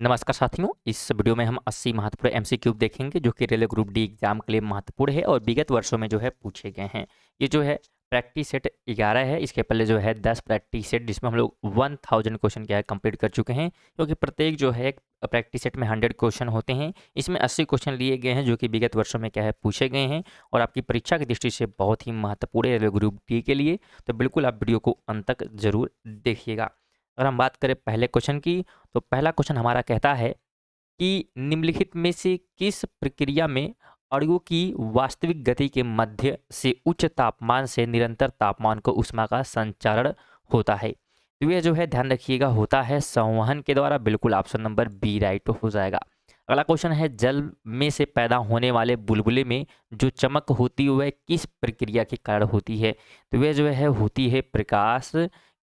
नमस्कार साथियों, इस वीडियो में हम 80 महत्वपूर्ण एमसीक्यू देखेंगे जो कि रेलवे ग्रुप डी एग्जाम के लिए महत्वपूर्ण है और विगत वर्षों में जो है पूछे गए हैं। ये जो है प्रैक्टिस सेट 11 है। इसके पहले जो है 10 प्रैक्टिस सेट जिसमें हम लोग 1000 क्वेश्चन क्या है कंप्लीट कर चुके हैं, क्योंकि प्रत्येक जो है प्रैक्टिस सेट में 100 क्वेश्चन होते हैं। इसमें 80 क्वेश्चन लिए गए हैं जो कि विगत वर्षों में क्या है पूछे गए हैं और आपकी परीक्षा की दृष्टि से बहुत ही महत्वपूर्ण है रेलवे ग्रुप डी के लिए। तो बिल्कुल आप वीडियो को अंत तक जरूर देखिएगा। अगर हम बात करें पहले क्वेश्चन की, तो पहला क्वेश्चन हमारा कहता है कि निम्नलिखित में से किस प्रक्रिया में अणुओं की वास्तविक गति के मध्य से उच्च तापमान से निरंतर तापमान को ऊष्मा का संचारण होता है। तो ये जो है ध्यान रखिएगा होता है संवहन के द्वारा। बिल्कुल ऑप्शन नंबर बी राइट हो जाएगा। अगला क्वेश्चन है जल में से पैदा होने वाले बुलबुले में जो चमक होती है वह किस प्रक्रिया के कारण होती है। तो वह जो है होती है प्रकाश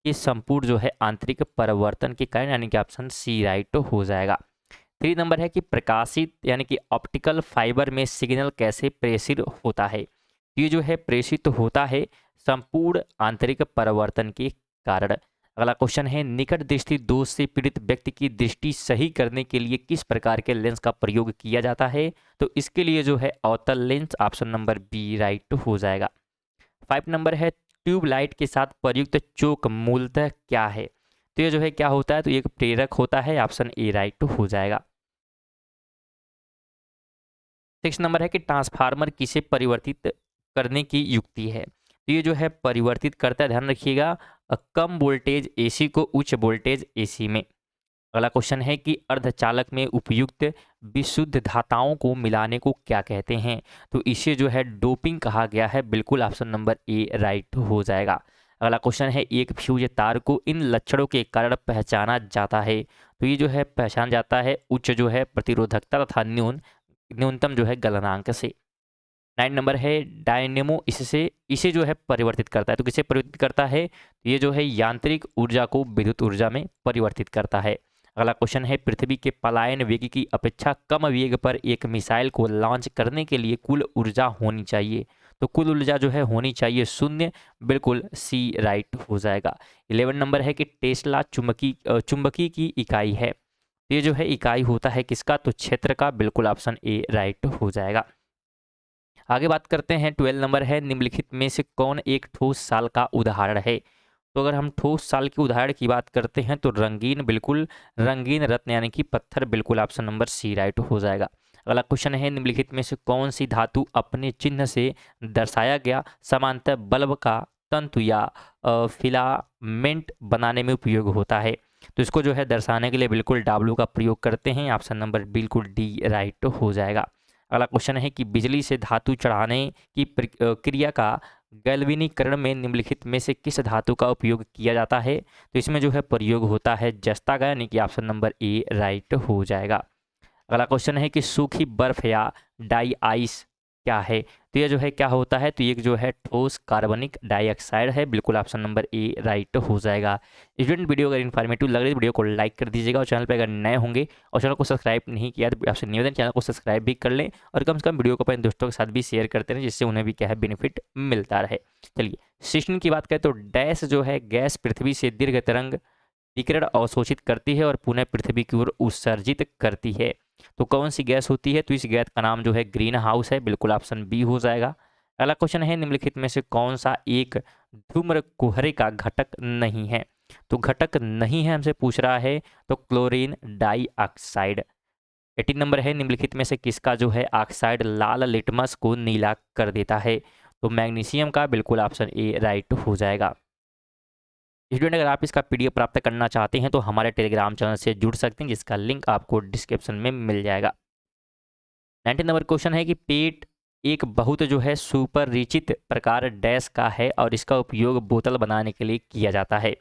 के संपूर्ण जो है आंतरिक परिवर्तन के कारण, यानी कि ऑप्शन सी राइट हो जाएगा। 3 नंबर है कि प्रकाशित यानी कि ऑप्टिकल फाइबर में सिग्नल कैसे प्रेषित होता है। ये जो है प्रेषित होता है संपूर्ण आंतरिक परिवर्तन के कारण। अगला क्वेश्चन है निकट दृष्टि दोष से पीड़ित व्यक्ति की दृष्टि सही करने के लिए किस प्रकार के लेंस का प्रयोग किया जाता है। तो इसके लिए जो है अवतल lens, option number B right हो जाएगा। 5 नंबर है ट्यूब लाइट के साथ प्रयुक्त चोक मूलतः क्या है। तो ये जो है क्या होता है, तो ये एक प्रेरक होता है, ऑप्शन ए राइट हो जाएगा। 6 नंबर है कि ट्रांसफार्मर किसे परिवर्तित करने की युक्ति है। तो ये जो है परिवर्तित करता है, ध्यान रखिएगा, कम वोल्टेज एसी को उच्च वोल्टेज एसी में। अगला क्वेश्चन है कि अर्धचालक में उपयुक्त विशुद्ध धाताओं को मिलाने को क्या कहते हैं। तो इसे जो है डोपिंग कहा गया है। बिल्कुल ऑप्शन नंबर ए राइट हो जाएगा। अगला क्वेश्चन है एक फ्यूज तार को इन लक्षणों के कारण पहचाना जाता है। तो ये जो है पहचान जाता है उच्च जो है प्रतिरोधकता तथा न्यूनतम जो है गलनांक से। 9 नंबर है डायनेमो इससे इसे जो है परिवर्तित करता है। तो किसे परिवर्तित करता है, ये जो है यांत्रिक ऊर्जा को विद्युत ऊर्जा में परिवर्तित करता है। अगला क्वेश्चन है पृथ्वी के पलायन वेग की अपेक्षा कम वेग पर एक मिसाइल को लॉन्च करने के लिए कुल ऊर्जा होनी चाहिए। तो कुल ऊर्जा जो है होनी चाहिए 0। बिल्कुल सी राइट हो जाएगा। 11 नंबर है कि टेस्ला चुंबकी की इकाई है। ये जो है इकाई होता है किसका, तो क्षेत्र का। बिल्कुल ऑप्शन ए राइट हो जाएगा। आगे बात करते हैं 12 नंबर है निम्नलिखित में से कौन एक ठोस साल का उदाहरण है। तो अगर हम ठोस साल के उदाहरण की बात करते हैं तो रंगीन, बिल्कुल रंगीन रत्न यानी कि पत्थर, बिल्कुल ऑप्शन नंबर सी राइट हो जाएगा। अगला क्वेश्चन है निम्नलिखित में से कौन सी धातु अपने चिन्ह से दर्शाया गया समांतर बल्ब का तंतु या फिलामेंट बनाने में उपयोग होता है। तो इसको जो है दर्शाने के लिए बिल्कुल डब्ल्यू का प्रयोग करते हैं, ऑप्शन नंबर बिल्कुल डी राइट हो जाएगा। अगला क्वेश्चन है कि बिजली से धातु चढ़ाने की क्रिया का गैल्वेनीकरण में निम्नलिखित में से किस धातु का उपयोग किया जाता है। तो इसमें जो है प्रयोग होता है जस्ता का, यानी कि ऑप्शन नंबर ए राइट हो जाएगा। अगला क्वेश्चन है कि सूखी बर्फ या डाई आइस क्या है। तो ये जो है क्या होता है, तो ये जो है ठोस कार्बनिक डाइऑक्साइड है। बिल्कुल ऑप्शन नंबर ए राइट हो जाएगा। स्टूडेंट, वीडियो अगर इन्फॉर्मेटिव लग रही है वीडियो को लाइक कर दीजिएगा और चैनल पर अगर नए होंगे और चैनल को सब्सक्राइब नहीं किया तो आपसे निवेदन चैनल को सब्सक्राइब भी कर लें और कम से कम वीडियो को अपने दोस्तों के साथ भी शेयर करते रहें जिससे उन्हें भी क्या है बेनिफिट मिलता रहे। चलिए 16 की बात करें तो डैश जो है गैस पृथ्वी से दीर्घ तरंग विकिरण अवशोषित करती है और पुनः पृथ्वी की ओर उत्सर्जित करती है। तो कौन सी गैस होती है, तो इस गैस का नाम जो है ग्रीन हाउस है। बिल्कुल ऑप्शन बी हो जाएगा। अगला क्वेश्चन है निम्नलिखित में से कौन सा एक धूम्र कुहरे का घटक नहीं है। तो घटक नहीं है हमसे पूछ रहा है, तो क्लोरीन डाइऑक्साइड। 18 नंबर है निम्नलिखित में से किसका जो है ऑक्साइड लाल लिटमस को नीला कर देता है। तो मैग्नीशियम का। बिल्कुल ऑप्शन ए राइट हो जाएगा। स्टूडेंट, अगर आप इसका पीडीएफ प्राप्त करना चाहते हैं तो हमारे टेलीग्राम चैनल से जुड़ सकते हैं जिसका लिंक आपको डिस्क्रिप्शन में मिल जाएगा। 19 नंबर क्वेश्चन है कि पेट एक बहुत जो है सुपरिचित प्रकार डैश का है और इसका उपयोग बोतल बनाने के लिए किया जाता है।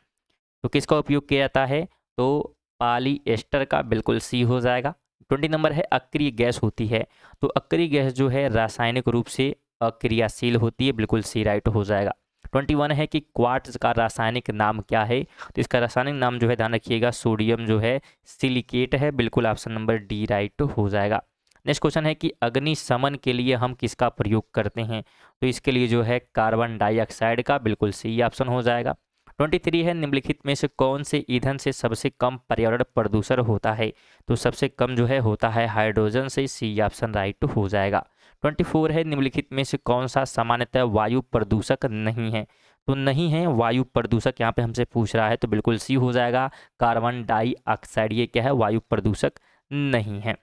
तो किसका उपयोग किया जाता है, तो पॉलीएस्टर का। बिल्कुल सी हो जाएगा। 20 नंबर है अक्रिय गैस होती है। तो अक्रिय गैस जो है रासायनिक रूप से अक्रियाशील होती है। बिल्कुल सी राइट हो जाएगा। 21 है कि क्वार्ट्ज का रासायनिक नाम क्या है। तो इसका रासायनिक नाम जो है ध्यान रखिएगा सोडियम जो है सिलिकेट है। बिल्कुल ऑप्शन नंबर डी राइट हो जाएगा। नेक्स्ट क्वेश्चन है कि अग्निशमन के लिए हम किसका प्रयोग करते हैं। तो इसके लिए जो है कार्बन डाइऑक्साइड का। बिल्कुल सी ऑप्शन हो जाएगा। 23 है निम्नलिखित में से कौन से ईंधन से सबसे कम पर्यावरण प्रदूषण होता है? तो सबसे कम जो है होता है हाइड्रोजन से, सी ऑप्शन राइट हो जाएगा। 24 है निम्नलिखित में से कौन सा सामान्यतः वायु प्रदूषक नहीं है? तो नहीं है वायु प्रदूषक, यहाँ पे हमसे पूछ रहा है तो बिल्कुल सी हो जाएगा, कार्बन डाइऑक्साइड। ये क्या है? वायु प्रदूषक नहीं है।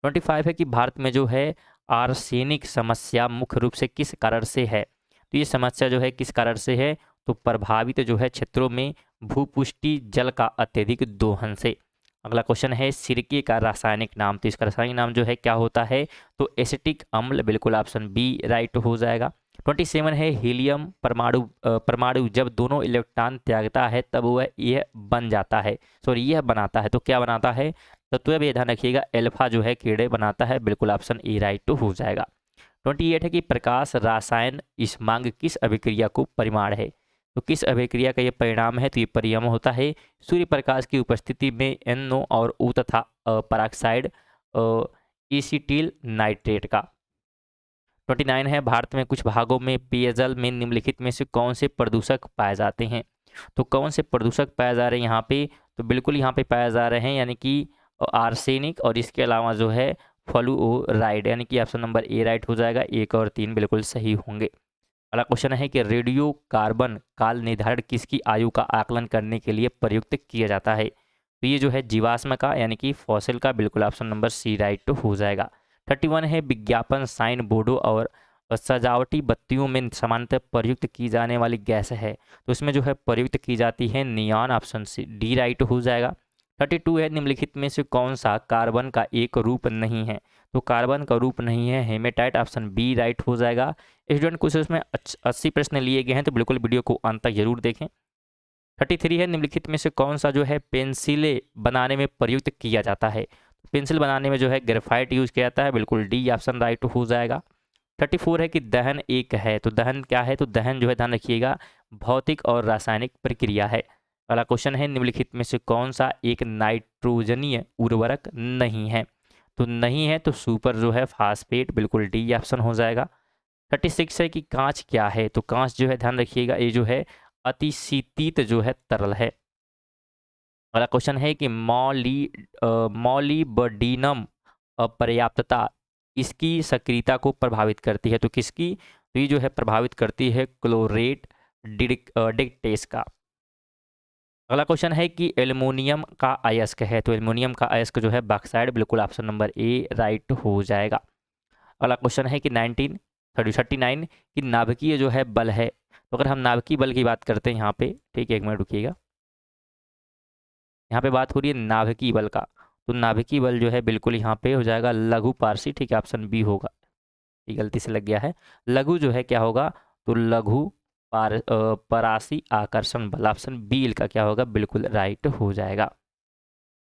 25 है कि भारत में जो है आर्सेनिक समस्या मुख्य रूप से किस कारण से है? तो ये समस्या जो है किस कारण से है? तो प्रभावित जो है क्षेत्रों में भूपुष्टि जल का अत्यधिक दोहन से। अगला क्वेश्चन है सिरके का रासायनिक नाम। तो इसका रासायनिक नाम जो है क्या होता है? तो एसिटिक अम्ल, बिल्कुल ऑप्शन बी राइट हो जाएगा। 27 है हीलियम परमाणु जब दोनों इलेक्ट्रॉन त्यागता है तब वह यह बन जाता है, सॉरी यह बनाता है, तो क्या बनाता है? तत्व भी ध्यान रखिएगा, एल्फा जो है कीड़े बनाता है, बिल्कुल ऑप्शन ए राइट हो जाएगा। 28 है कि प्रकाश रासायन इस्मांग किस अभिक्रिया को परिमाण है? तो किस अभिक्रिया का ये परिणाम है? तो ये परिणाम होता है सूर्य प्रकाश की उपस्थिति में NO और O तथा पराक्साइड एसीटिल नाइट्रेट का। 29 है भारत में कुछ भागों में पेयजल में निम्नलिखित में से कौन से प्रदूषक पाए जाते हैं? तो कौन से प्रदूषक पाए जा रहे हैं यहाँ पे? तो बिल्कुल यहाँ पे पाए जा रहे हैं यानी कि आर्सेनिक और इसके अलावा जो है फ्लूओराइड, यानी कि ऑप्शन नंबर ए राइट हो जाएगा। 1 और 3 बिल्कुल सही होंगे। अगला क्वेश्चन है कि रेडियो कार्बन काल निर्धारण किसकी आयु का आकलन करने के लिए प्रयुक्त किया जाता है? तो ये जो है जीवाश्म का यानी कि फॉसिल का, बिल्कुल ऑप्शन नंबर सी राइट हो जाएगा। 31 है विज्ञापन साइन बोर्डों और सजावटी बत्तियों में सामान्यतः प्रयुक्त की जाने वाली गैस है, तो इसमें जो है प्रयुक्त की जाती है neon, option C D right हो जाएगा। 32 है निम्नलिखित में से कौन सा कार्बन का एक रूप नहीं है? तो कार्बन का रूप नहीं है हेमेटाइट, ऑप्शन बी राइट हो जाएगा। स्टूडेंट कुछ इसमें 80 प्रश्न लिए गए हैं तो बिल्कुल वीडियो को अंत तक जरूर देखें। 33 है निम्नलिखित में से कौन सा जो है पेंसिलें बनाने में प्रयुक्त किया जाता है? पेंसिल बनाने में जो है ग्रेफाइट यूज किया जाता है, बिल्कुल डी ऑप्शन राइट हो जाएगा। 34 है कि दहन एक है, तो दहन क्या है? तो दहन जो है ध्यान रखिएगा भौतिक और रासायनिक प्रक्रिया है। अगला क्वेश्चन है निम्नलिखित में से कौन सा एक नाइट्रोजनीय उर्वरक नहीं है? तो नहीं है तो सुपर जो है फास्फेट, बिल्कुल डी ऑप्शन हो जाएगा। 36 है कि कांच क्या है? तो कांच जो है ध्यान रखिएगा ये जो है अतिशीतित जो है तरल है। अगला क्वेश्चन है कि मॉलिबडिनम अपर्याप्तता इसकी सक्रियता को प्रभावित करती है, तो किसकी? तो ये जो है प्रभावित करती है क्लोरेट डिटेक्टेस का। अगला क्वेश्चन है कि एल्युमिनियम का अयस्क है, तो एल्युमिनियम का अयस्क जो है बॉक्साइड, बिल्कुल ऑप्शन नंबर ए राइट हो जाएगा। अगला क्वेश्चन है कि 39 कि नाभिकीय जो है बल है, तो अगर हम नाभिकीय बल की बात करते हैं यहाँ पे, ठीक है 1 मिनट रुकिएगा, यहाँ पे बात हो रही है नाभिकीय बल का, तो नाभिकीय बल जो है बिल्कुल यहाँ पे हो जाएगा लघु पारसी, ठीक है ऑप्शन बी होगा, ये गलती से लग गया है। लघु जो है क्या होगा? तो लघु परासी आकर्षण बल, ऑप्शन बी का क्या होगा? बिल्कुल राइट हो जाएगा।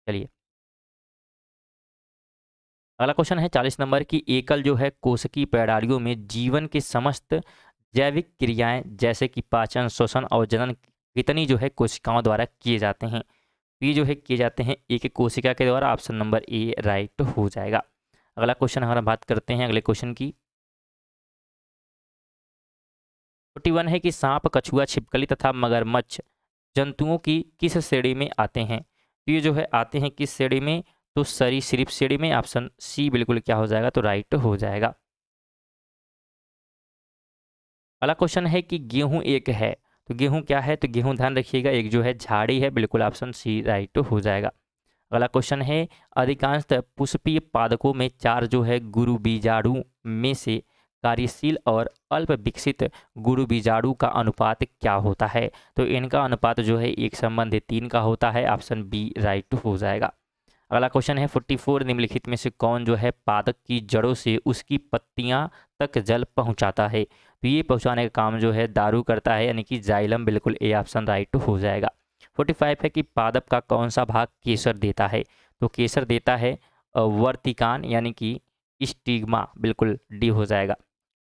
चलिए अगला क्वेश्चन है 40 नंबर की एकल जो है कोशिकीय प्रणालियों में जीवन के समस्त जैविक क्रियाएं जैसे कि पाचन, श्वसन और जनन कितनी जो है कोशिकाओं द्वारा किए जाते हैं? ये जो है किए जाते हैं एक एक कोशिका के द्वारा, ऑप्शन नंबर ए राइट हो जाएगा। अगला क्वेश्चन हमारा बात करते हैं अगले क्वेश्चन की। 41 है कि सांप, कछुआ, छिपकली तथा मगरमच्छ जंतुओं की किस श्रेणी में आते हैं? तो ये जो है आते हैं किस श्रेणी में? तो सरीसृप श्रेणी में, ऑप्शन सी बिल्कुल क्या हो जाएगा? तो राइट हो जाएगा। अगला क्वेश्चन है कि गेहूं एक है, तो गेहूं क्या है? तो गेहूं ध्यान रखिएगा एक जो है झाड़ी है, बिल्कुल ऑप्शन सी राइट हो जाएगा। अगला क्वेश्चन है अधिकांशतः पुष्पीय पादपों में 4 जो है गुरु बीजाणु में से कार्यशील और अल्प विकसित गुरु बीजाणु का अनुपात क्या होता है? तो इनका अनुपात जो है 1:3 का होता है, ऑप्शन बी राइट हो जाएगा। अगला क्वेश्चन है 44 निम्नलिखित में से कौन जो है पादप की जड़ों से उसकी पत्तियां तक जल पहुंचाता है? तो ये पहुंचाने का काम जो है दारू करता है, यानी कि जाइलम, बिल्कुल ए ऑप्शन राइट हो जाएगा। 45 है कि पादप का कौन सा भाग केसर देता है? तो केसर देता है वर्तिकान यानी कि स्टिग्मा, बिल्कुल डी हो जाएगा।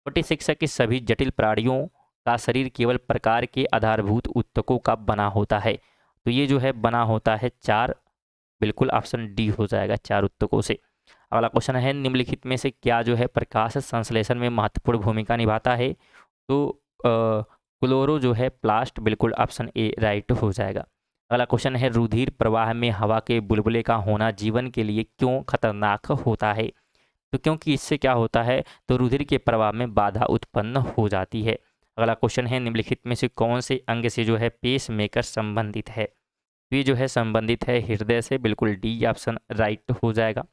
46 है कि सभी जटिल प्राणियों का शरीर केवल प्रकार के आधारभूत ऊतकों का बना होता है, तो ये जो है बना होता है 4, बिल्कुल ऑप्शन डी हो जाएगा 4 ऊतकों से। अगला क्वेश्चन है निम्नलिखित में से क्या जो है प्रकाश संश्लेषण में महत्वपूर्ण भूमिका निभाता है? तो क्लोरो जो है प्लास्ट, बिल्कुल ऑप्शन ए राइट हो जाएगा। अगला क्वेश्चन है रुधिर प्रवाह में हवा के बुलबुले का होना जीवन के लिए क्यों खतरनाक होता है? तो क्योंकि इससे क्या होता है, तो रुधिर के प्रवाह में बाधा उत्पन्न हो जाती है। अगला क्वेश्चन है निम्नलिखित में से कौन से अंग से जो है पेस मेकर संबंधित है? तो ये जो है संबंधित है हृदय से, बिल्कुल डी ऑप्शन राइट हो जाएगा।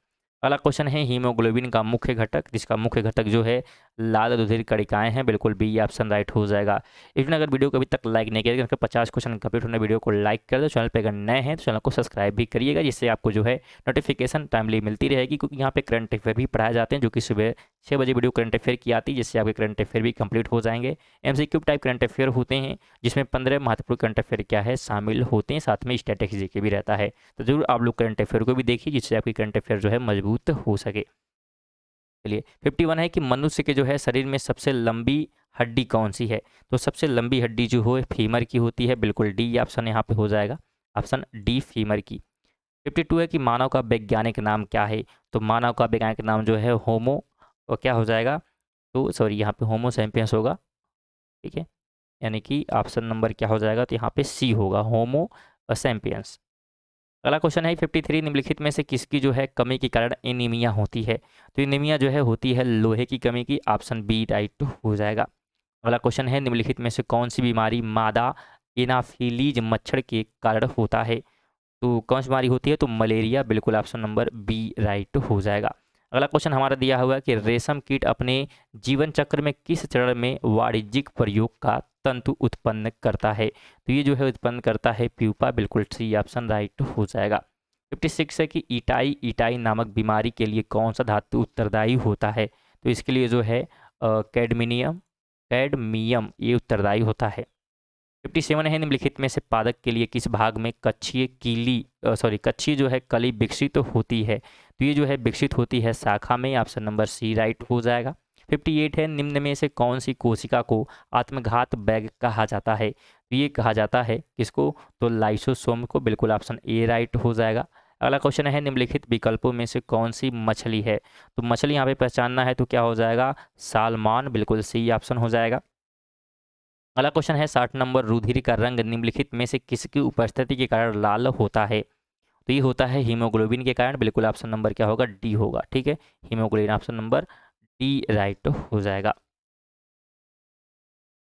अगला क्वेश्चन है हीमोग्लोबिन का मुख्य घटक, जिसका मुख्य घटक जो है लाल रुधिर कणिकाएं हैं, बिल्कुल बी ऑप्शन राइट हो जाएगा। इसमें अगर वीडियो को अभी तक लाइक नहीं किया तो 50 क्वेश्चन कंप्लीट होने वीडियो को लाइक कर दो। चैनल पे अगर नए हैं तो चैनल को सब्सक्राइब भी करिएगा, जिससे आपको जो है नोटिफिकेशन टाइमली मिलती रहेगी, क्योंकि यहाँ पे करंट अफेयर भी पढ़ाए जाते हैं, जो कि सुबह 6 बजे वीडियो करंट अफेयर की आती है, जिससे आपके करंट अफेयर भी कंप्लीट हो जाएंगे। MCQ टाइप करंट अफेयर होते हैं, जिसमें 15 महत्वपूर्ण करंट अफेयर क्या है शामिल होते हैं, साथ में स्टैटिस्टिक्स जीके भी रहता है। तो जरूर आप लोग करंट अफेयर को भी देखिए, जिससे आपकी करंट अफेयर जो है मजबूत हो सके। चलिए 51 है कि मनुष्य के जो है शरीर में सबसे लंबी हड्डी कौन सी है? तो सबसे लंबी हड्डी जो हो फीमर की होती है, बिल्कुल डी ऑप्शन यहाँ पे हो जाएगा, ऑप्शन डी फीमर की। 52 है कि मानव का वैज्ञानिक नाम क्या है? तो मानव का वैज्ञानिक नाम जो है होमो, और क्या हो जाएगा, तो सॉरी यहाँ पे होमो सैपियंस होगा, ठीक है, यानी कि ऑप्शन नंबर क्या हो जाएगा, तो यहाँ पे सी होगा, होमो सैपियंस। अगला क्वेश्चन है 53 निम्नलिखित में से किसकी जो है कमी के कारण एनीमिया होती है? तो एनीमिया जो है होती है लोहे की कमी की, ऑप्शन बी राइट हो जाएगा। अगला क्वेश्चन है निम्नलिखित में से कौन सी बीमारी मादा एनाफिलीज मच्छर के कारण होता है? तो कौन सी बीमारी होती है, तो मलेरिया, बिल्कुल ऑप्शन नंबर बी राइट हो जाएगा। अगला क्वेश्चन हमारा दिया हुआ है कि रेशम कीट अपने जीवन चक्र में किस चरण में वाणिज्यिक प्रयोग का तंतु उत्पन्न करता है? तो ये जो है उत्पन्न करता है प्यूपा, बिल्कुल सी ऑप्शन राइट हो जाएगा। 56 है कि ईटाई ईटाई नामक बीमारी के लिए कौन सा धातु उत्तरदायी होता है? तो इसके लिए जो है कैडमिनियम कैडमियम ये उत्तरदायी होता है। 57 है निम्नलिखित में से पादप के लिए किस भाग में कच्छी जो है कली विकसित होती है? तो ये जो है विकसित होती है शाखा में, ऑप्शन नंबर सी राइट हो जाएगा। 58 है निम्न में से कौन सी कोशिका को आत्मघात बैग कहा जाता है? तो ये कहा जाता है किसको, तो लाइसोसोम को, बिल्कुल ऑप्शन ए राइट हो जाएगा। अगला क्वेश्चन है निम्नलिखित विकल्पों में से कौन सी मछली है? तो मछली यहाँ पे पहचानना है तो क्या हो जाएगा, सालमान, बिल्कुल सी ऑप्शन हो जाएगा। अगला क्वेश्चन है 60 नंबर, रुधिर का रंग निम्नलिखित में से किसकी उपस्थिति के कारण लाल होता है? तो ये होता है हीमोग्लोबिन के कारण, बिल्कुल ऑप्शन नंबर क्या होगा, डी होगा, ठीक है, haemoglobin, option number D right हो जाएगा।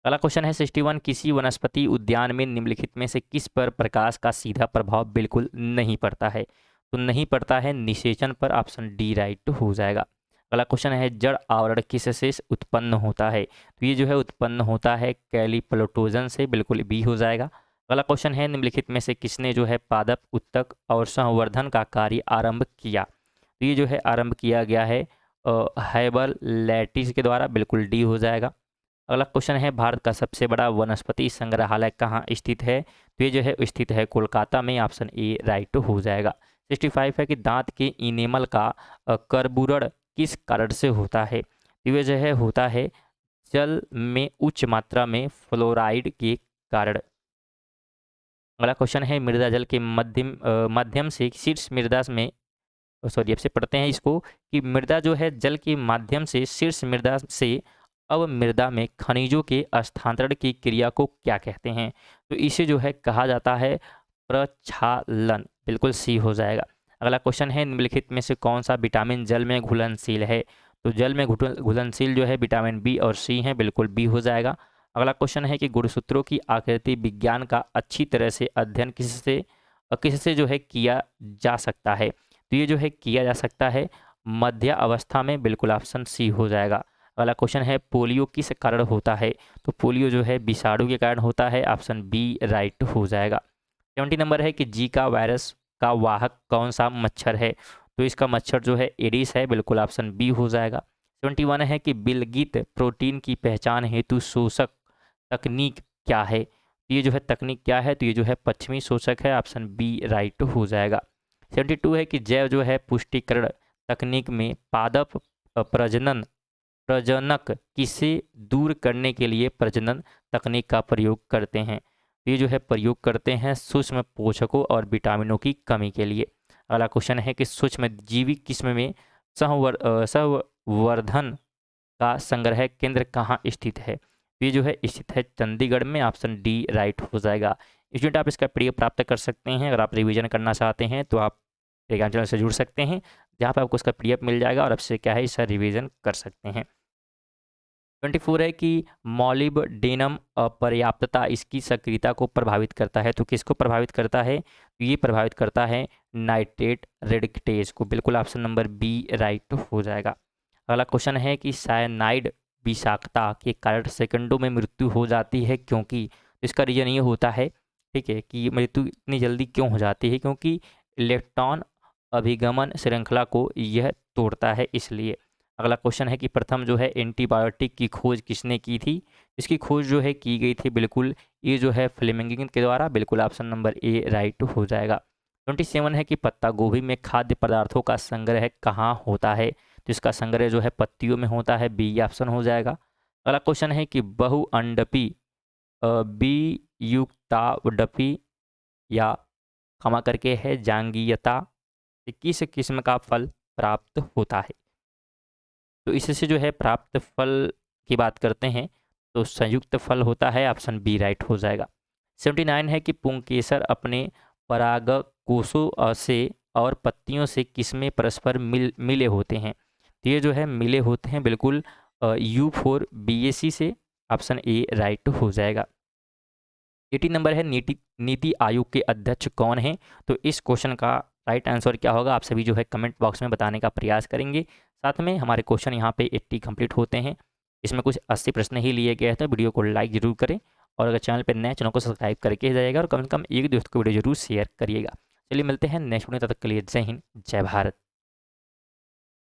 अगला क्वेश्चन है 61, किसी वनस्पति उद्यान में निम्नलिखित में से किस पर प्रकाश का सीधा प्रभाव बिल्कुल नहीं पड़ता है? तो नहीं पड़ता है निषेचन पर, ऑप्शन डी राइट हो जाएगा। अगला क्वेश्चन है जड़ आवरण किससे उत्पन्न होता है? तो ये जो है उत्पन्न होता है कैलिप्लोटोजन से, बिल्कुल बी हो जाएगा। अगला क्वेश्चन है निम्नलिखित में से किसने जो है पादप उत्तक और संवर्धन का कार्य आरंभ किया? तो ये जो है आरंभ किया गया है हैबर लैटिस के द्वारा, बिल्कुल डी हो जाएगा। अगला क्वेश्चन है भारत का सबसे बड़ा वनस्पति संग्रहालय कहाँ स्थित है? तो ये जो है स्थित है कोलकाता में, ऑप्शन ए राइट हो जाएगा। 65 है कि दांत के इनेमल का कर्बुरण किस कारण से होता है? तो ये जो है होता है जल में उच्च मात्रा में फ्लोराइड के कारण। अगला क्वेश्चन है मृदा जल के माध्यम से शीर्ष मृदा में, सॉरी अब से पढ़ते हैं इसको, कि मृदा जो है जल के माध्यम से शीर्ष मृदा से अवमृदा में खनिजों के स्थानांतरण की क्रिया को क्या कहते हैं? तो इसे जो है कहा जाता है प्रक्षालन, बिल्कुल सी हो जाएगा। अगला क्वेश्चन है निम्नलिखित में से कौन सा विटामिन जल में घुलनशील है? तो जल में घुलनशील जो है विटामिन बी और सी है, बिल्कुल बी हो जाएगा। अगला क्वेश्चन है कि गुणसूत्रों की आकृति विज्ञान का अच्छी तरह से अध्ययन किससे जो है किया जा सकता है? तो ये जो है किया जा सकता है मध्य अवस्था में, बिल्कुल ऑप्शन सी हो जाएगा। अगला क्वेश्चन है पोलियो किस कारण होता है? तो पोलियो जो है विषाणु के कारण होता है, ऑप्शन बी राइट हो जाएगा। 70 नंबर है कि जीका वायरस का वाहक कौन सा मच्छर है? तो इसका मच्छर जो है एडिस है, बिल्कुल ऑप्शन बी हो जाएगा। 71 है कि बिलगित प्रोटीन की पहचान हेतु शोषक तकनीक क्या है? तो ये जो है तकनीक क्या है? तो ये जो है पश्चिमी शोषक है, ऑप्शन बी राइट हो जाएगा। 72 है कि जैव जो है पुष्टिकरण तकनीक में पादप प्रजनक किसे दूर करने के लिए प्रजनन तकनीक का प्रयोग करते हैं? ये जो है प्रयोग करते हैं सूक्ष्म पोषकों और विटामिनों की कमी के लिए। अगला क्वेश्चन है कि सूक्ष्म जीवी किस्म में संवर्धन का संग्रह केंद्र कहाँ स्थित है? तो ये जो है स्थित है चंडीगढ़ में, ऑप्शन डी राइट हो जाएगा। स्टूडेंट आप इसका पीडीएफ प्राप्त कर सकते हैं। अगर आप रिवीजन करना चाहते हैं तो आप टेलीग्राम चैनल से जुड़ सकते हैं, जहाँ पर आपको इसका पीडीएफ मिल जाएगा और आपसे क्या है इसका रिवीजन कर सकते हैं। 24 है कि मॉलिब्डेनम अपर्याप्तता इसकी सक्रियता को प्रभावित करता है। तो किसको प्रभावित करता है? तो ये प्रभावित करता है नाइट्रेट रेडक्टेज को। बिल्कुल ऑप्शन नंबर बी राइट हो जाएगा। अगला क्वेश्चन है कि साइनाइड विषाक्तता के कारण सेकंडों में मृत्यु हो जाती है, क्योंकि इसका रीजन ये होता है, ठीक है, कि मृत्यु इतनी जल्दी क्यों हो जाती है? क्योंकि इलेक्ट्रॉन अभिगमन श्रृंखला को यह तोड़ता है, इसलिए। अगला क्वेश्चन है कि प्रथम जो है एंटीबायोटिक की खोज किसने की थी? इसकी खोज जो है की गई थी बिल्कुल ये जो है फ्लेमिंग के द्वारा। बिल्कुल ऑप्शन नंबर ए राइट हो जाएगा। 27 है कि पत्ता गोभी में खाद्य पदार्थों का संग्रह कहाँ होता है? तो इसका संग्रह जो है पत्तियों में होता है, बी ऑप्शन हो जाएगा। अगला क्वेश्चन है कि बहुअंडपी बीयुक्तावडपी या क्षमा करके है जांगीयता किस किस्म का फल प्राप्त होता है? तो इससे जो है प्राप्त फल की बात करते हैं तो संयुक्त फल होता है, ऑप्शन बी राइट हो जाएगा। 79 है कि पुंकेसर अपने परागकोशों से और पत्तियों से किसमें परस्पर मिले होते हैं? तो ये जो है मिले होते हैं बिल्कुल U4BAC से, ऑप्शन ए राइट हो जाएगा। 80 नंबर है नीति आयोग के अध्यक्ष कौन हैं? तो इस क्वेश्चन का राइट आंसर क्या होगा आप सभी जो है कमेंट बॉक्स में बताने का प्रयास करेंगे। साथ में हमारे क्वेश्चन यहाँ पे 80 कंप्लीट होते हैं, इसमें कुछ 80 प्रश्न ही लिए गए हैं। तो वीडियो को लाइक जरूर करें और अगर चैनल पर नए चैनल को सब्सक्राइब करके जाएगा और कम से कम एक दोस्त को वीडियो जरूर शेयर करिएगा। चलिए मिलते हैं नेक्स्ट वीडियो, तब तक के लिए जय हिंद जय भारत।